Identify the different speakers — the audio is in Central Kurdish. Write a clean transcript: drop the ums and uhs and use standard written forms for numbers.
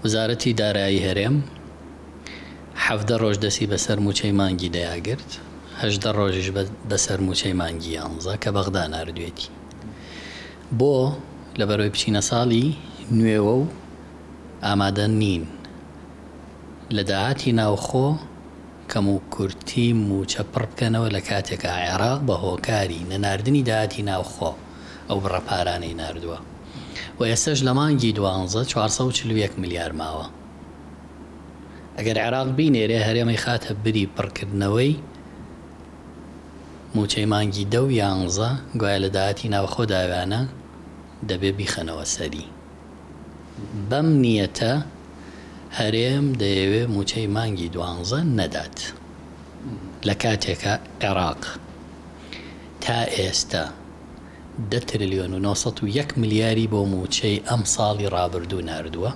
Speaker 1: وزارەتی دارایی هەرێم 17 ڕۆژ دەسی بەسەر موچەی مانگی دەیاگرت، 18 ڕۆژیش بەسەر موچەی مانگی 11 کە بەغدا ناردوێتی. بۆ لەبەرەوەی بچینە ساڵی نوێوە و ئامادە نین لە داهاتی ناوخۆ کەم و کورتی موچە پڕ بکەنەوە لە کاتێکە عێراق بە هۆکاری نەناردنی داهاتی ناوخۆ ئەو بڕەپارانەی ناردووە و ئێستش لە مانگی 12 441 ملیار ماوە. ئەگەر عێراق بینێرێ هەرێمەی خاتە بری پڕکردنەوەی موچەی مانگی 10 و 11 گوایە لە داهاتی ناوخۆ داوانە دەبێ بیخەنەوە سەری. بەم نیەتە هەرێم دەیەوێ موچەی مانگی 12 نەدات لە کاتێکە عێراق تا ئێستا 10 تریلیۆن و 901 ملیاری بۆ موچەی ئەم ساڵی ڕابردوو ناردووە